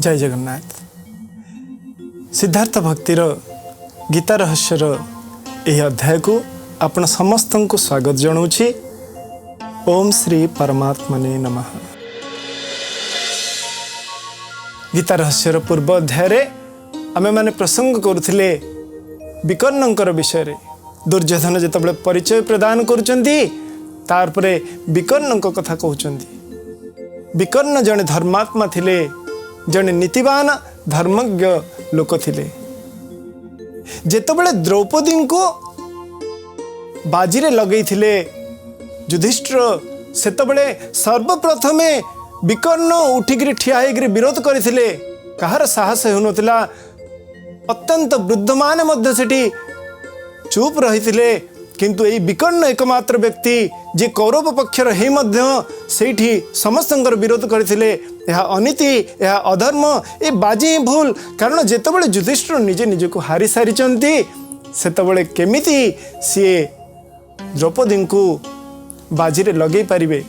जय जगन्नाथ। सिद्धार्थ भक्तिर गीता रहस्यर यह अध्याय को आपण समस्त को स्वागत जनाऊँगी। ओम श्री परमात्मने नमः। गीता रहस्यर पूर्व अध्याय आमे माने प्रसंग करुथिले विकर्णंकर विषय। दुर्योधन जितेबाला परिचय प्रदान करुचंती तार परे विकर्णंक कथा कहउचंती। विकर्ण जने धर्मात्मा थिले, जने नीतिवान धर्मज्ञ लोक थिले। जेतेबाला द्रौपदी को बाजीरे लगई थिले युधिष्ठिर, सेतेबाला सर्वप्रथमे विकर्ण उठिक ठिया होकर विरोध करथिले। कहार साहस होनथिला। अत्यंत वृद्ध माने मध्य सेठी चुप रहिथिले, किंतु यही विकर्ण एकमात्र व्यक्ति जे कौरव पक्षर हे मध्य सेठी समस्तंकर विरोध करथिले। यह अनीति, यह अधर्म, ये बाजी ही भूल। कारण जेतेबाला युधिष्ठिर निजे निजे को हारी सारिचंती, सेतेबाला केमिति सीए द्रौपदी को बाजीरे लगे पारिबे।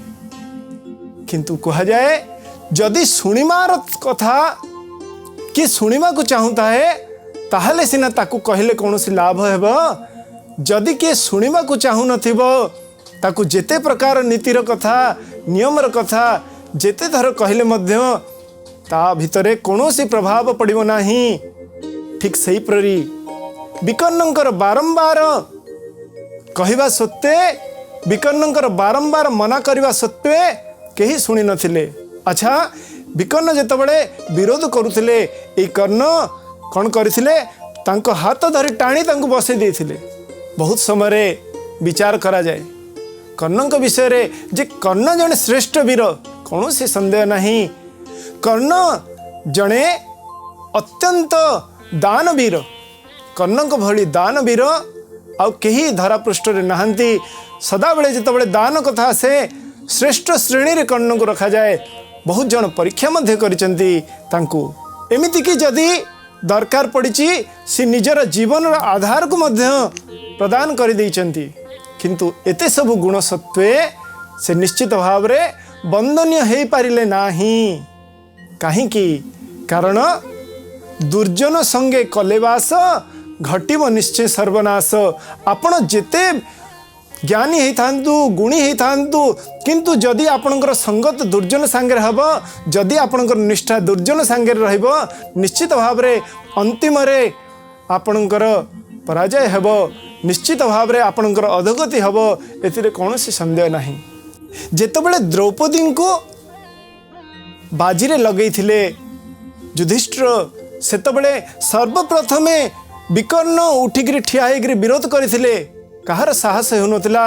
किंतु कहा जाए जदि शुणिमार कथा कि शुणिमा को चाहूता है ताहले सिना ताकू कहले कौनसी लाभ हेबो। जदि किए शुणिमा को चाहू नथिबो ताकू जेते प्रकार नीतिर कथा, नियमर कथा जेते थर कहले मध्य ता भितरे कौनसी प्रभाव पड़िबो नाही। ठीक सही प्ररी विकर्णंकर बारंबार कहवा सत्वे, विकर्णंकर बारंबार मना करवा सत्वे केही सुनी नथिले। अच्छा, विकर्ण जेतेबाला विरोध करुथिले, ए कर्ण कौन करथिले, तांको हाथ धरी टाणी तांको बसई देथिले। बहुत समय विचार करा जाए कर्णक विषय रे जे कर्ण जने श्रेष्ठ वीर, कौन से संदेह नहीं। कर्ण जने अत्यंत दानवीर, कर्णक भली दानवीर आउ केही धरा पृष्ठ रे नहांती। सदाबेले जेतेबाला दान कथा आसे श्रेष्ठ श्रेणी रे कर्ण को रखा जाए। बहुत जन परीक्षा मध्य करिसंती तांको। एमिति कि जदि दरकार पड़िची सी निजर जीवन आधार को मध्य प्रदान कर देइचंती। किंतु एते सब गुण सत्वे से निश्चित भाव रे वंदनीय हे पारिले नाही। काहे कि कारण दुर्जन संगे कलेवास घटिब निश्चय सर्वनाश। आपण जेते ज्ञानी ही थांतु, गुणी ही थांतु, किंतु जदि आपणकर संगत दुर्जन सांगे हबो, जदि आपणकर निष्ठा दुर्जन सांगे रहइबो, निश्चित भाव रे अंतिम रे आपणकर पराजय हेबो। निश्चित भाव रे आपणकर अधोगति हेबो। एतिरे कौनसी संदेह नहीं। जेतेबाला द्रौपदी को बाजीरे लगई थिले युधिष्ठिर, सेतेबाला सर्वप्रथमे विकर्ण उठिक ठिया होकर विरोध करथिले। कहार साहस होनथिला।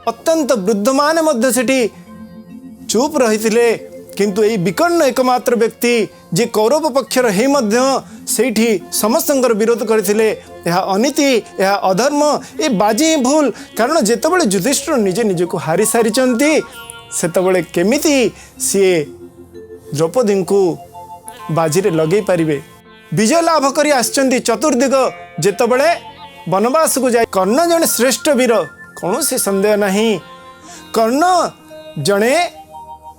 अत्यंत वृद्ध माने मध्य सेठी चुप रहिथिले, किंतु यही विकर्ण एकमात्र व्यक्ति जे कौरव पक्षर हे मध्य सेठी समस्तंकर विरोध करथिले। यह अनीति, यह अधर्म, ये बाजी ही भूल। कारण जेतेबाला युधिष्ठिर निजे निजे को हारी सारिचंती, सेतेबाला केमिति सीए द्रौपदी को बाजीरे लगे पारिबे। विजय लाभ करी आछंती चतुर्दिग जेतेबाला वनवास को जाए। कर्ण जने श्रेष्ठ वीर, कौन से संदेह नहीं। कर्ण जने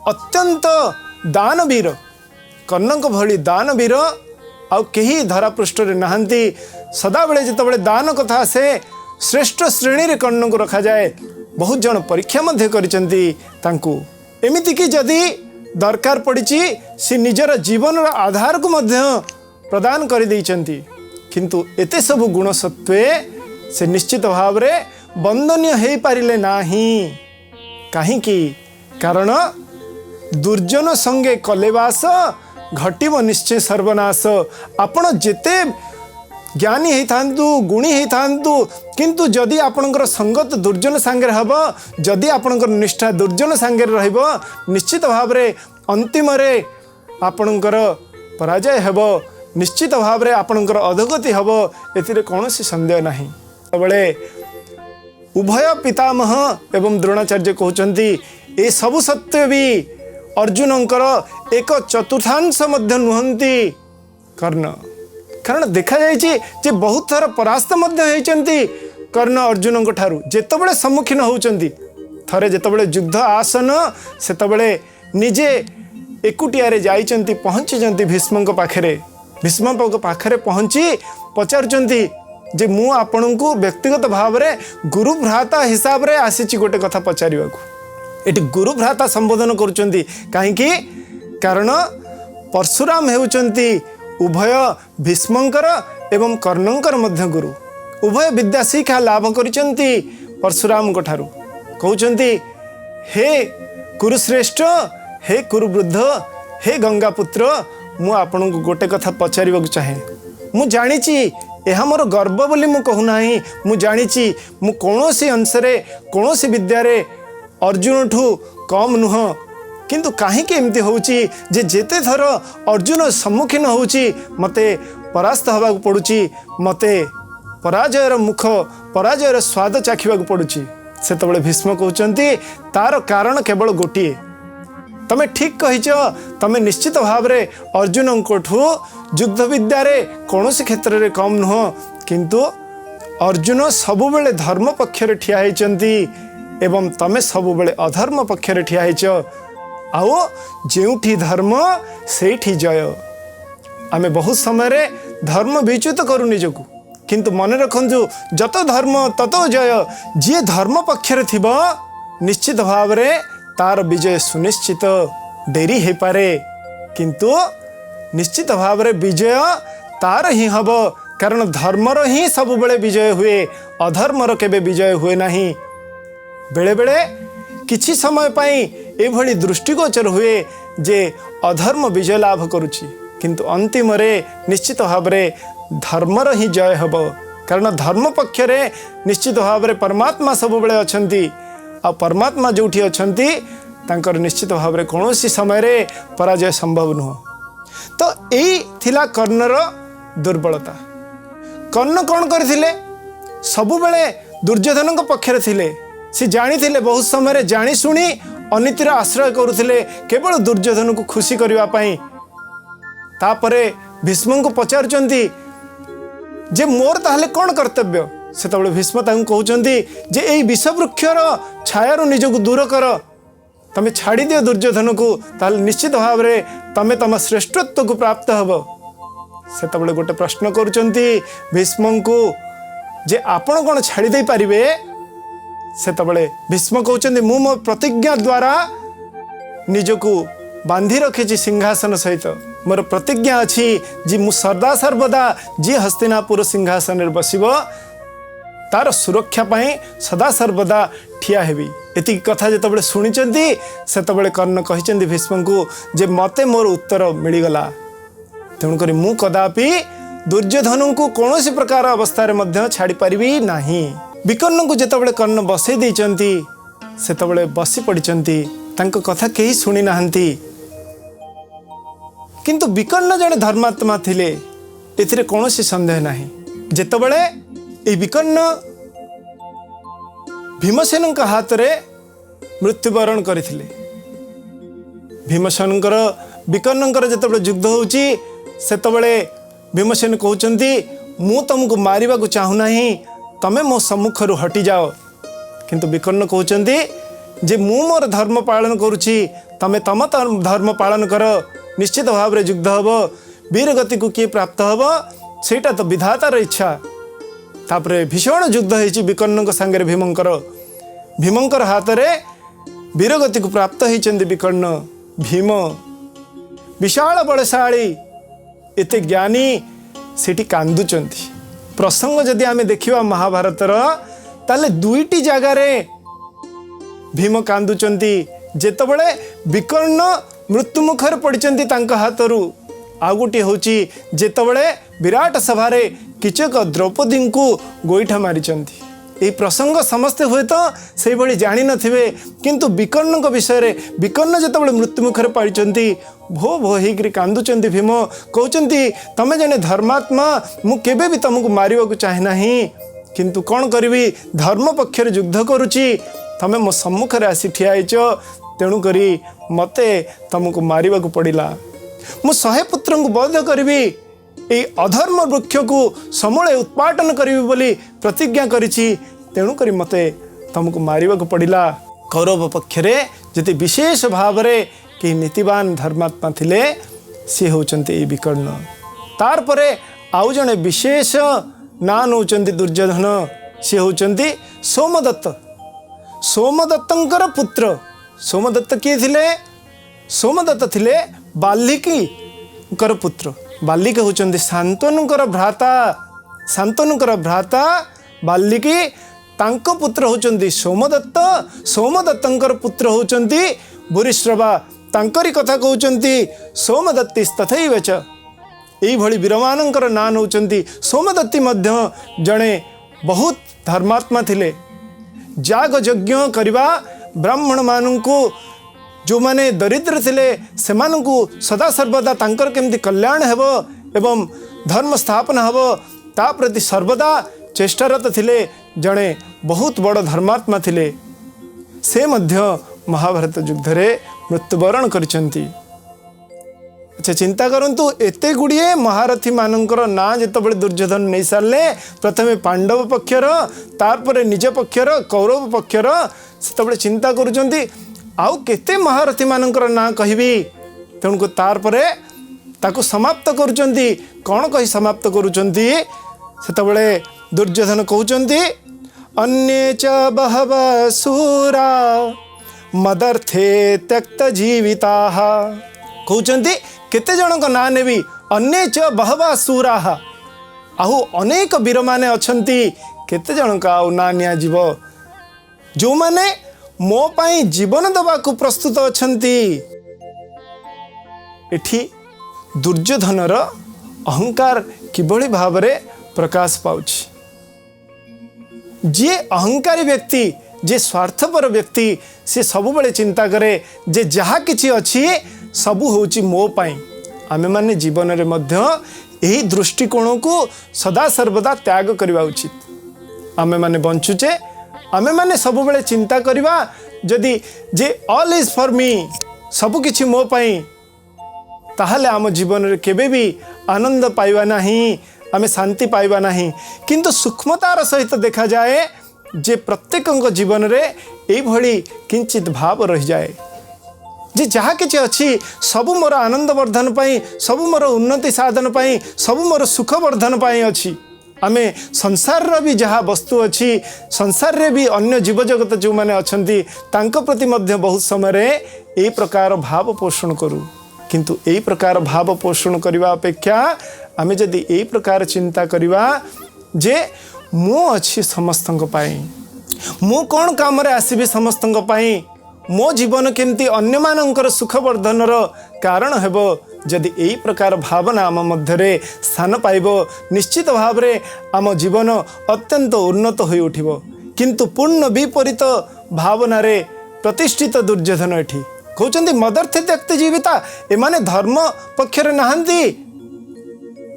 अत्यंत दानवीर, कर्णक भली दानवीर आउ केही धरा पृष्ठ रे नहांती। सदाबेले जेतेबाला दान कथा आसे श्रेष्ठ श्रेणी रे कर्ण को रखा जाए। बहुत जन परीक्षा मध्य करिसंती तांको। एमिति कि जदि दरकार पड़िची सी निजर जीवन आधार को मध्य प्रदान कर देइचंती। किंतु एते सब गुण सत्वे से निश्चित भाव रे वंदनीय हे पारिले नाही। काहे कि कारण दुर्जन संगे कलेवास घटिब निश्चय सर्वनाश। आपण जेते ज्ञानी ही थांतु, गुणी ही थांतु, किंतु जदि आपणकर संगत दुर्जन सांगे हबो, जदि आपणकर निष्ठा दुर्जन सांगे रहइबो, निश्चित भाव रे अंतिम रे आपणकर पराजय हेबो। निश्चित भाव रे आपणकर अधोगति हेबो। एतिरे कौनसी संदेह नहीं। तबले उभय पितामह एवं द्रोणाचार्य कहउचंती ए सबु सत्य भी अर्जुनंकर एक चतुर्थांश मध्य नुहंती कर्ण। कारण देखा जाइए जे बहुत थर परास्त मध्य होइचंती कर्ण अर्जुन ठारू जेतेबेले सम्मुखीन होउचंती। थरे जेतेबेले युद्ध आसन सेतेबेले निजे एकुटिया जाइचंती पहुँची भीष्म पाखरे भीष्म पाखरे पहुँची पचारुचंती जे मु आपण को व्यक्तिगत भाव में गुरु भ्राता हिसाब रे आसी गोटे कथा पचारिबा को एटी गुरु भ्राता संबोधन करुचंती कहीं कारण परशुराम हेउचंती उभय भीष्मंकर एवं कर्णंकर मध्य गुरु उभय विद्या शिक्षा लाभ करिचंती परशुराम को ठारू कहउचंती हे कुरुश्रेष्ठ हे कुरुवृद्ध हे गंगा पुत्र मु आपण को गोटे कथा पचारिबा को चाहे मु जानिची यह मोर गर्व बोली मु कहूना मु जानिची मु कौनसी अंशरे कौनसी विद्यारे अर्जुन ठू कम नुह किंतु कहीं एमती होउची जे जेते थर अर्जुन सम्मुखीन होउची मते परास्त हवा पड़ुची मते पराजयर मुख पराजयर स्वाद चाखिबा पड़ुची सेतबेले भीष्म कहउचंती तार कारण केवल गोटिए तमे ठीक कहिच तमे निश्चित भाव रे अर्जुन कोठू युद्ध विद्यारे कौनसी क्षेत्र रे कम नुह किंतु अर्जुन सबुबेले धर्म पक्षरे ठिया होइचंती एवं तमे सबुबेले अधर्म पक्षरे ठिया होइच आओ जेउठी धर्म सेठी जय आमे बहुत समय रे धर्म विच्युत करू निजकू किंतु मन रखंजु जत धर्म तत जय जी धर्म पक्षरे थिबो निश्चित भाव रे तार विजय सुनिश्चित डेरी हे पारे किंतु निश्चित भाव रे विजय तार ही हब कारण धर्मर ही सब बेले विजय हुए अधर्मर केबे विजय हुए नहीं बेले बेले किछि समय पाई एभली दृष्टिगोचर हुए जे अधर्म विजय लाभ करुछि किंतु अंतिम रे निश्चित भाव रे धर्मर ही जय हब कारण धर्म पक्ष रे निश्चित भाव रे परमात्मा सब बेले अछंती आ परमात्मा जोठी अछंती तांकर निश्चित भाव रे कोनोसी समय रे पराजय संभव नुह तो एई थिला कर्णर दुर्बलता कर्ण कौन करथिले सब बेले दुर्योधन को पक्षरे थिले सी जानी थिले बहुत समय रे जानी सुनी अनीतिर आश्रय करुथिले केवल दुर्योधन को खुशी करबा पई तापरे भीष्म को पचारुचंती जे मोर ताहले कौन कर्तव्य सेतबेले भीष्म तांको कहउचंती जे एई विषवृक्षर छायारू निजको दूर कर तमे छाड़ी दियो दुर्योधन को ताहले निश्चित भाव रे तमे तम श्रेष्ठत्व को प्राप्त हब सेतबेले गोटे प्रश्न करुचंती भीष्म को जे आपण कौन छाड़ी दे पारिबे सेतबेले भीष्म कहउचंती मु मो प्रतिज्ञा द्वारा निजको बांधी रखिछि सिंहासन सहित मोर प्रतिज्ञा अछि जे मु सदा सर्वदा जी हस्तिनापुर सिंहासन रे बसिबो तार सुरक्षा पाई सदा सर्वदा ठिया हेबी एति कथा जेतबेले सुनिचंती सेतबेले कर्ण कहिचंती भीष्म को जे मते मोर उत्तर मिली गला तेणु करी मु कदापि दुर्योधन को कौनसी प्रकार अवस्था रे मध्य छाड़ी परिबी नाही विकर्ण को जेतबेले कर्ण बसई देइचंती सेतबेले बसी पडिचंती तांको कथा केही सुनी नाहंती किंतु विकर्ण जने धर्मात्मा थिले एथिरे कौनसी संदेह नाही जेतबेले ए विकर्ण भीमसेन हाथ रे मृत्युवरण करथिले भीमसेनकर विकर्णकर जेतबेले युद्ध होउची सेतबेले भीमसेन कहउचंती मु तुमको मारिबा को चाहू नाही तमे मो सम्मुखरु हटी जाओ किंतु विकर्ण कहउचंती जे मु मोर धर्म पालन करुची तमे तम धर्म पालन कर निश्चित भाव रे युद्ध हब वीर गति को किए प्राप्त हब सेटा तो विधातार इच्छा तापरे भीषण युद्ध होइची विकर्ण संगे भीमंकर हाथ रे वीरगति को प्राप्त होइचंदी विकर्ण भीम विशाल बलशाली एते ज्ञानी सेठी कांदुचंती प्रसंग जदि आमे देखिबा महाभारतर ताले दुईटी जगह रे भीम कांदुचंती जेतबेले विकर्ण मृत्यु मुखर पड़िचंती तांका हाथरू आ गोटे होची जेतबेले विराट सभा रे किचक द्रौपदी को गोईठा मारिचंती ए प्रसंग समस्ते हुए तो से भली जानी नथिबे किंतु विकर्ण को विषय रे विकर्ण जेतबेले मृत्यु मुखर पड़िचंती भो भो हेकरी कांदुचंती भीम कहउचंती तमे जने धर्मात्मा मु केबे भी तुमको मारिबा को चाहे नाही किंतु कौन करिवि धर्म पक्ष रे युद्ध करूची तमे मो सम्मुख रे आसी ठिया आइच तेणु करी मते तुमको मारिबा को पड़िला मु 100 पुत्र को वध करिवि ए अधर्म वृक्ष को समूले उत्पाटन करी बोली प्रतिज्ञा करिछि तेणु करी मते तुमको मारिबा को पड़िला कौरव पक्ष रे जति विशेष भाव रे कि नीतिवान धर्मात्मा थिले सी होचंती विकर्ण। तार परे आउ जने विशेष ना नौचंती दुर्योधन सी होचंती सोमदत्त। सोमदत्तंकर पुत्र। सोमदत्त किए थिले? सोमदत्त थिले बाल्मीकि पुत्र। बाल्मीकि होचंती शांतनुकर भ्राता। शांतनुकर भ्राता बाल्मीकि तांको पुत्र होचंती सोमदत्त। सोमदत्तंकर पुत्र होचंती भूरिश्रवा। तांकरी कथा कहउचंती सोमदत्तिस्तथैव च। एई भली वीरमानंकर ना नौचंती। सोमदत्ती मध्य जणे बहुत धर्मात्मा थिले। जाग यज्ञ करवा ब्राह्मण मानू जो माने दरिद्र थिले सेमानंकु सदा सर्वदा तांकर केमती कल्याण हेबो एवं धर्म स्थापना हेबो ता प्रति सर्वदा चेष्टारत थिले। जणे बहुत बड़ धर्मात्मा थिले। से मध्य महाभारत युद्ध रे मृत्युवरण करिसंती। अच्छा चिंता करंतु एते गुड़िए महारथी मानकर ना जितेबाला दुर्योधन नहीं सारे प्रथमे पांडव पक्षर तारपर निज पक्षर कौरव पक्षर से चिंता करुचंती आउ केते महारथी मानकर ना कहबी। तेणुक तारपर ताको समाप्त करुचंती। कौन कही समाप्त करुचंती? सेतबेले दुर्योधन कहउचंती अन्ये च बहवः सूरा मदर्थे त्यक्त जीविताः। कहउचंती केते जनक ना नेबी अन्ये च बहवः सूराः। आहु अनेक वीर माने अछंती केते जनक आउ ना निया जीव जो माने मो पाई जीवन दबा को प्रस्तुत अछंती। एठी दुर्योधनर अहंकार किभली भावरे प्रकाश पाउछि। जे अहंकारी व्यक्ति जे स्वार्थपर व्यक्ति से सबुबले चिंता करे जे जहा किछि अछि सबु होची मो पाई। आमे माने जीवन रे मध्य एही दृष्टिकोण को सदा सर्वदा त्याग करबा उचित। आमे माने बंचुचे आमे माने सबुबले चिंता करबा जदि जे ऑल इज फॉर मी सबु किछि मो पाई ताहले आम जीवन रे केबे भी आनंद पाइबा नाही आमे शांति पाइबा नाही। किंतु सूक्ष्मतार सहित देखा जाए जे प्रत्येक जीवन रे एई भली किंचित भाव रह जाए जे जहा किछि अछि सबु मोर आनंद वर्धन पाई सबु मोर उन्नति साधन पाई सबु मोर सुख वर्धन पाई अछि। आमे संसार रो भी जहा वस्तु अछि संसार रे भी अन्य जीव जगत जो माने अछंती तांको प्रति मध्य बहुत समय रे एई प्रकार भाव पोषण करू। किंतु एई प्रकार भाव पोषण करबा अपेक्षा आमे जदि एई प्रकार चिंता करबा जे मो अछि समस्तंक पाई मो कोन काम रे आसीबे समस्तंक पाई मो जीवन केमती अन्य मानकर सुख वर्धनर कारण हेबो जदि एई प्रकार भावना आम मध्यरे स्थान पाइबो निश्चित भाव रे आम जीवन अत्यंत उन्नत होई उठिबो। किंतु पूर्ण विपरीत भावना रे प्रतिष्ठित दुर्योधन एठी कहउचंती मदर्थे त्यक्त जीविता एमाने धर्म पक्षरे नाहंती।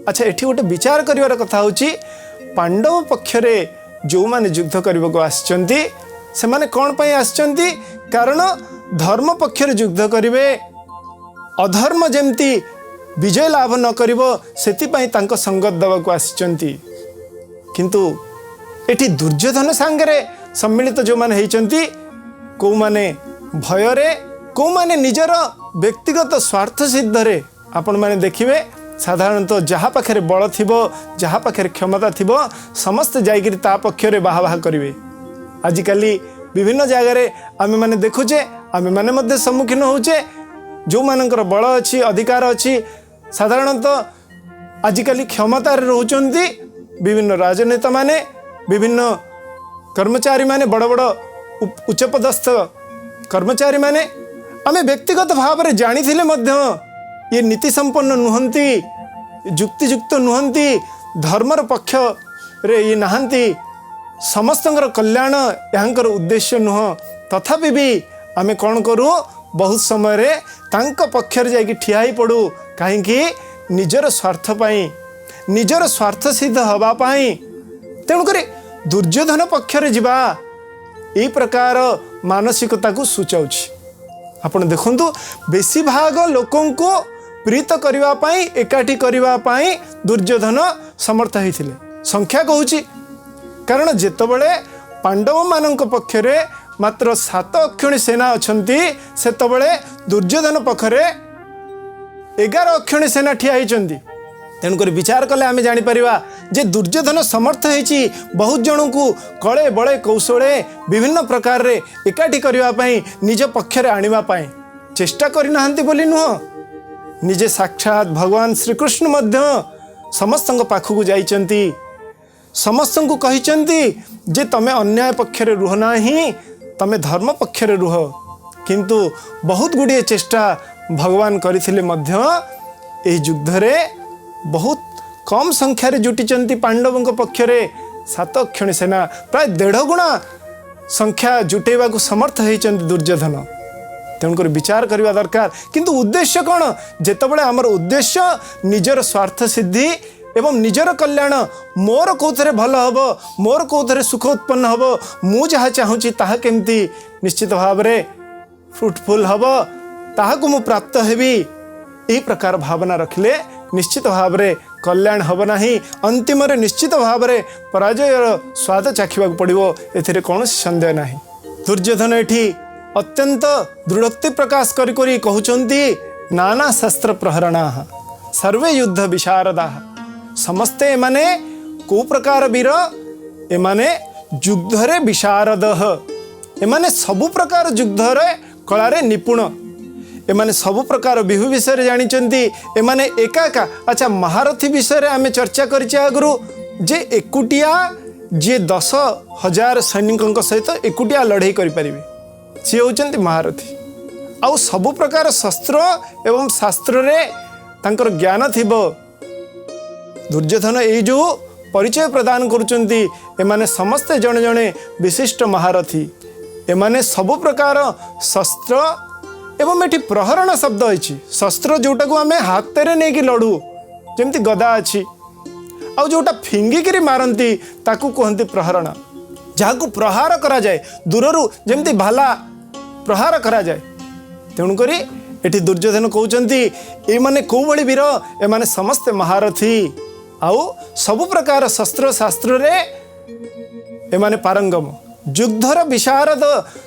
अच्छा एठी गोटे विचार करिवार कथा होची पांडव पक्षरे जो माने युद्ध करबा को आछंती से माने कोन पई आछंती कारण धर्म पक्षरे युद्ध करिवे अधर्म जेमती विजय लाभ न करिवो सेति पई तांको संगत दवा को आछंती। किंतु एठी दुर्योधन सांगरे सम्मिलित जो माने हेचंती को माने भयरे को माने निजर व्यक्तिगत स्वार्थ सिद्धरे आपण माने देखिवे साधारणतः जहाँ पाखे बल थिबो जहाँ पाखे क्षमता थिबो समस्त जाइकरी ता पक्षरे बाहा बाहा करिवे। आजिकाली विभिन्न जगार आमे माने देखुचे आमे माने मध्य सम्मुखीन होचे जो मानकर बल अच्छी अधिकार अच्छी साधारणतः आजिकाली क्षमता रोचंती विभिन्न राजनेता माने विभिन्न कर्मचारी माने बड़ बड़ उच्चपदस्थ कर्मचारी माने आमे व्यक्तिगत भाव में जानी थिले मध्य ये नीति संपन्न नुहंती युक्तियुक्त नुहंती धर्मर पक्ष रे ये नहांती समस्तंकर कल्याण यांकर उद्देश्य नुह तथापि भी आमे कौन करूँ बहुत समय रे तांक पक्षर जाइकी ठिया ही पड़ू कहीं निजर स्वार्थ पाई निजर स्वार्थ सिद्ध हवा पाई। तेणुक दुर्योधन पक्षरे जिबा यही प्रकार मानसिकता को सूचाउछि। आपण देखंतु बेसी भाग लोकं को प्रीत करिवा पाई एकाठी करिवा पाई दुर्योधन समर्थ होइथिले संख्या कहूछि कारण जेतबेले पांडव मानक पक्षरे मात्र 7 अक्षणी सेना अछंती सेतबळे दुर्योधन पखरे 11 अक्षणी सेना ठिया होइचंती। तेणुक विचार कले आम जापर जे दुर्योधन समर्थ होती बहुत जन को कले बड़े कौशले विभिन्न प्रकार रे एकाठी करने निज पक्षरे आने चेष्टा करना बोली नुह, निजे साक्षात भगवान श्रीकृष्ण मध्य समस्त पाखक जाइचंती, समस्त को कहिचंती जे तमे अन्याय पक्षरे रुह नाही, तमे धर्म पक्षरे रुह। किंतु बहुत गुड़िए चेष्टा भगवान करथिले मध्य एही युद्धरे बहुत कम संख्यार जुटिचंती पांडवों पक्षरे 7 अक्षणी सेना प्राय 1.5 गुणा संख्या जुटेवा को समर्थ होइचंती दुर्योधन। तेणुकर विचार करने दरकार। किंतु उद्देश्य कौन? जेतबळे आमर उद्देश्य निजर स्वार्थ सिद्धि एवं निजर कल्याण, मोर कौथरे भल हम, मोर कौथरे सुख उत्पन्न हम, मु जहाँ चाहूँगी ताहा केमती निश्चित भाव में फ्रुटफुल हम, ताहाकु मु प्राप्त हेबी, यही प्रकार भावना रखिले निश्चित भाव में कल्याण हम नाही, अंतिम निश्चित भाव में पराजय स्वाद चाखा पड़ो, एथिरे कौनसी संदेह नाही। दुर्योधन एठी अत्यंत दृढ़ोक्ति प्रकाश करी कहउचंती नाना शस्त्र प्रहरणा सर्वे युद्ध विशारदा, समस्ते एमाने को प्रकार वीर, एमाने युद्धरे विशारद, एमाने सबु प्रकार युद्धरे कलारे निपुण, एमाने सबु प्रकार बिहु विषय जानिचंती, एमाने एका एका। अच्छा, महारथी विषय आम चर्चा करिचे आगु जे एकुटिया जे 10,000 सैनिकों सहित एकुटिया लड़ाई करें सी होचंती महारथी। आउ सबु प्रकार शस्त्र एवं शास्त्र रे तांकर ज्ञान थिबो। दुर्योधन ये जो परिचय प्रदान करुचंती एमाने समस्ते जणे जणे विशिष्ट महारथी, एमाने सबु प्रकार शस्त्र एवं एटी प्रहरण शब्द अछि, शस्त्र जोटा को आमे हाथ नहीं कि लड़ू जमती गदा अछि, आउ जोटा फिंगिकी मारती ताकू कहते प्रहरण, जहाँ को प्रहार करा जाए दूररू जमती भाला प्रहार करा जाए। तेणुक एटी दुर्योधन कहते ये माने कौ भली वीर, एमाने समस्ते महारथी, आउ सबु प्रकार शस्त्र शास्त्र रे एमाने पारंगम, युद्धर विशारद,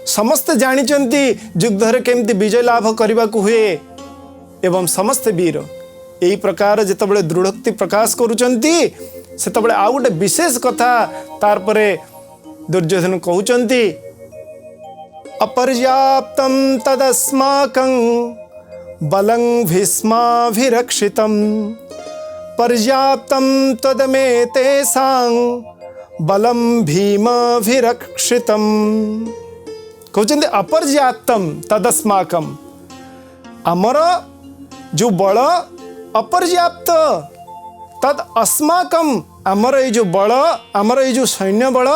समस्ते जानिचंती युद्धर केमती विजय लाभ करने को हुए एवं समस्ते वीर। यही प्रकार जितेबाला दृढ़ोक्ति प्रकाश करुचंती सेतेबाला आउ गोटे विशेष कथा तार परे दुर्योधन कहउचंती अपर्याप्तं तदस्माकं बलं भीष्माभिरक्षितं पर्याप्तं तदमेतेषां बलं भीमाभिरक्षितं। कहउचंती अपर्याप्तं तदस्माकं, आमर जो बल अपर्याप्त तद अस्माकं, आमर ये जो बल आमर ये जो सैन्य बल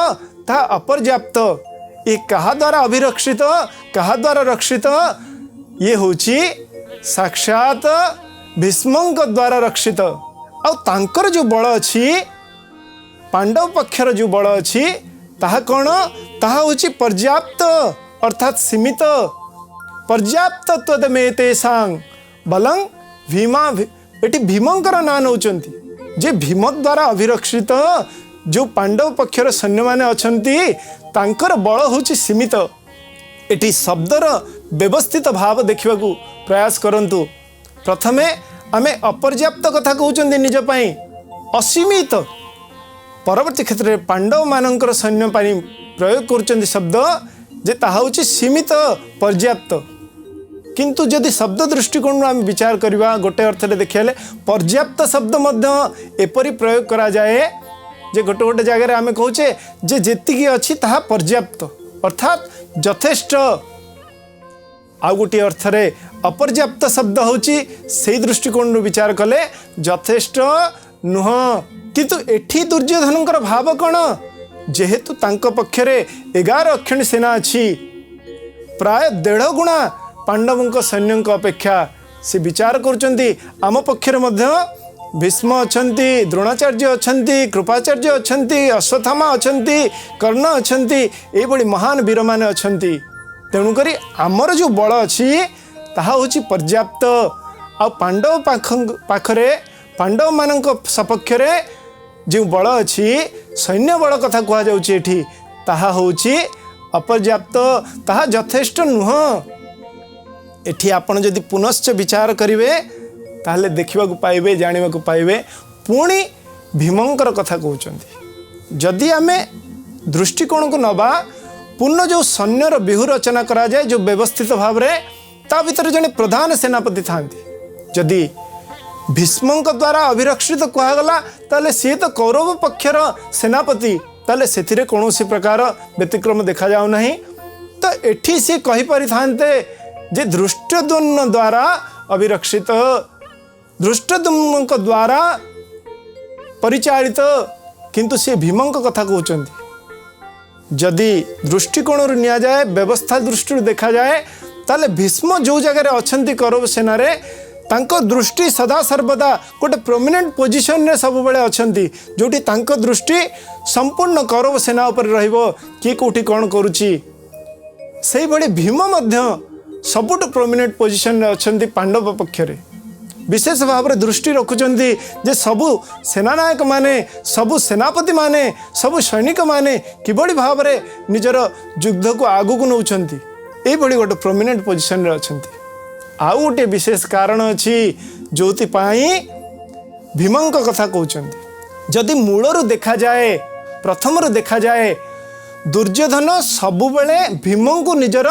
ता अपर्याप्त। ये कहा द्वारा अभिरक्षित, कहा द्वारा रक्षित? ये होची साक्षात भीष्मंक द्वारा रक्षित। और तांकर जो बल अच्छी पांडव पक्षर जो बल अच्छी ताहा कौन? ताहा होची पर्याप्त अर्थात सीमित। पर्याप्त तदमेतेषां बलं भीमा, एटी भीमंकर ना नौचंती जे भीम द्वारा अभिरक्षित जो पांडव पक्षर सैन्य माने अछंती तांकर बल होची सीमित। एटी शब्दर व्यवस्थित भाव देखा प्रयास करंतु। प्रथमे आमे अपर्याप्त कथा कहउचंती निज पई, असीमित परवर्ती क्षेत्र में पांडव मानकर सैन्य पाई प्रयोग करुचंती शब्द जे ताहा होची सीमित पर्याप्त। किंतु जदि शब्द दृष्टिकोण आम विचार करवा गोटे अर्थ देखिए पर्याप्त शब्द मध्य एपरी प्रयोग करा जाए जे गोटे गोटे जगह आम कहचे जे जेतिकी अच्छी ताहा पर्याप्त अर्थात यथेष्ट। आउ गोटे अर्थरे अपर्याप्त शब्द होची से दृष्टिकोण विचार कले यथेष्ट नुह। किंतु एठी दुर्योधनकर भाव कौन? जेहेतु तांको पक्षरे 11 अक्षणी सेना अच्छी प्राय 1.5 गुणा पांडवों सैन्यों अपेक्षा से विचार करुचंती आम पक्षरे मध्य भीष्म अछंती, द्रोणाचार्य अछंती, कृपाचार्य अछंती, अश्वत्थामा अछंती, कर्ण अछंती, एभली महान वीर माने अछंती। तेणुकरी आमर जो बल अच्छी ताहा होची पर्याप्त। आ पांडव पाखरे पांडव मानक सपक्षरे जो बल अच्छी सैन्य बल कथा कह जाउची एठी ताहा होची अपर्याप्त ताहा यथेष्ट नुह। एठी आपण जदि पुनश्च विचार करिवे ताहले देखिबा को पाइबे जानिबा को पाइबे पुणी भीमंकर कथा कहउचंदी। जदि आमे दृष्टिकोण को नबा पूर्ण जो सैन्यर व्यूह रचना करा जाए जो व्यवस्थित भाव रे ता भीतर जने प्रधान सेनापति थांती। जदि भीष्मंक द्वारा अभिरक्षित कहगला ताले सी तो कौरव पक्षर सेनापति ताले सेथिरे कौनसी प्रकार व्यतिक्रम देखा जाऊ नहीं। तो एठी सी कहि परिथांते जे धृष्टद्युम्न द्वारा अभिरक्षित धृष्टद्युम्न द्वारा परिचालित किंतु से भीमंक कथा कहउचंदी। जदि दृष्टिकोण निया जाए व्यवस्था दृष्टि देखा जाए ताले भीष्म जो जगह अछंती कौरव सेना रे तांको दृष्टि सदा सर्वदा गोटे प्रोमिनेंट पोजिशन रे सब बेले अछंती जोटी तांको दृष्टि संपूर्ण कौरव सेना ऊपर रहिबो कि कोठी कोन करूची। सेही बड़ी भीम मध्य सबुठ प्रोमिनेंट पोजिशन रे अछंती पांडव पक्ष रे विशेष भाव में दृष्टि रखुचंती जे सबु सेनानायक माने सबु सेनापति माने सबु सैनिक माने किबड़ी भाव में निजर युद्ध को आगु को नौचंती एई बड़ी गोटे प्रोमिनेंट पोजिशन रे अछंती। आउ गोटे विशेष कारण अच्छी जोति पाई भीमंक कथा कहउचंती। जदि मूलरू देखा जाए प्रथमरू देखा जाए दुर्योधन सबु बेले भीम को निजर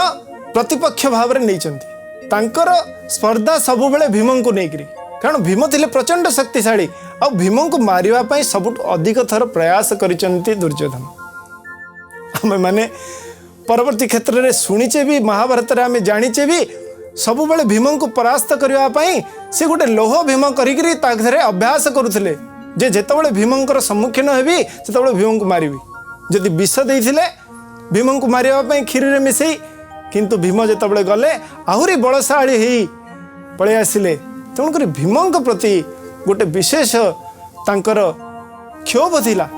प्रतिपक्ष भाव में नैचंती। तांकर स्पर्धा सबु बेले भीम को नेकरी कारण भीम थिले प्रचंड शक्तिशाली आ भीम को मारिबा पई सबुठ अधिक थर प्रयास करिसंती दुर्योधन। आमे माने परवर्ती क्षेत्र रे सुनिचे भी महाभारत रे आमे जानिचे भी सबु बेले भीम को परास्त करबा पई से गोटे लोह भीम करिकरी ताकरे अभ्यास करुथिले जे जेतबेले भीमंकर सम्मुखीन हेबी सेतबेले भीम को मारिबी। जदि विष देइथिले भीम को मारिबा पई खीरी रे मिसई किंतु भीम जेतबेले गले आहुरी बलशाली ही पळे आसिले तेणुक भीमंक प्रति गोटे विशेष तांकर क्षोभ थिला।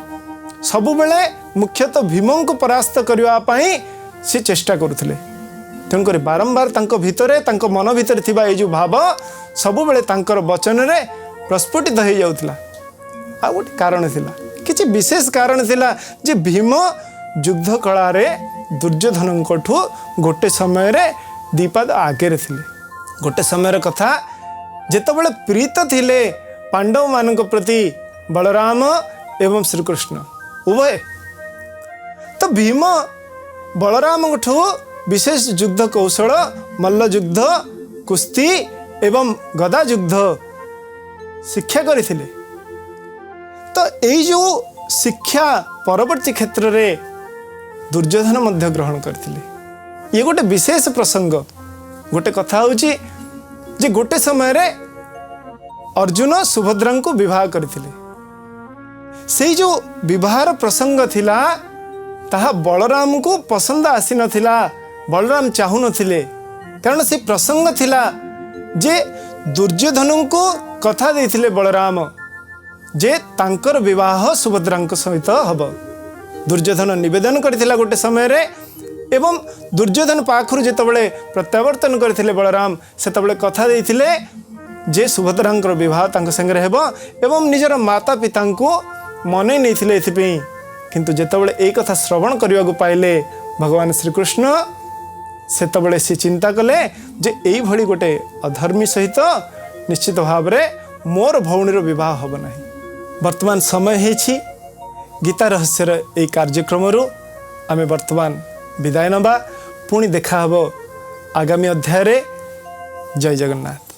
सबु बेले मुख्यतः भीम को परास्त करबा पई से चेष्टा करुथिले तेणुक बारंबार तांको भितरे तांको मन भितर थिबा ए जो भाव सबु बेले तांकर वचन रे प्रस्फुटित हो जाउथिला। आ गोटे कारण थिला किछि विशेष कारण थिला जे भीम युद्ध कला रे दुर्योधन गोटे समय रे दीपाद आगे थिले। गोटे समय कथा जेतबेले प्रीत थिले पांडव मानक प्रति बलराम एवं श्रीकृष्ण उभय तो भीम बलराम विशेष युद्ध कौशल मल्ल युद्ध कुस्ती एवं गदा युद्ध शिक्षा करथिले। तो यही जो शिक्षा परवर्ती क्षेत्र रे दुर्योधन मध्य ग्रहण करथिले। ये गोटे विशेष प्रसंग गोटे कथा होची जे गोटे समय रे अर्जुन सुभद्रा को विवाह करथिले। से जो विवाहर प्रसंग थिला ताहा बलराम को पसंद आसी नथिला बलराम चाहू नथिले कारण से प्रसंग थिला जे दुर्योधन को कथा देथिले बलराम जे तांकर विवाह सुभद्रा सहित हब। दुर्योधन निवेदन करथिला गोटे समय रे एवं दुर्योधन पाखरु जेतबेले प्रत्यावर्तन करथिले बलराम सेतबेले कथा देथिले जे सुभद्रांकर विवाह तांक संगे हेबो एवं निजर माता पिता को मने नैथिले एथिपई किंतु जेतबेले एई कथा श्रवण करिया को पाइले भगवान श्रीकृष्ण सेतबेले से चिंता कले जे एई भली गोटे अधर्मी सहित निश्चित भाव रे मोर भौणीर विवाह हब नाही। वर्तमान समय हेछि गीता रहस्यर एई कार्यक्रम रु आमे वर्तमान विदाय नबा पुणी देखा हबो आगामी अध्याय रे। जय जगन्नाथ।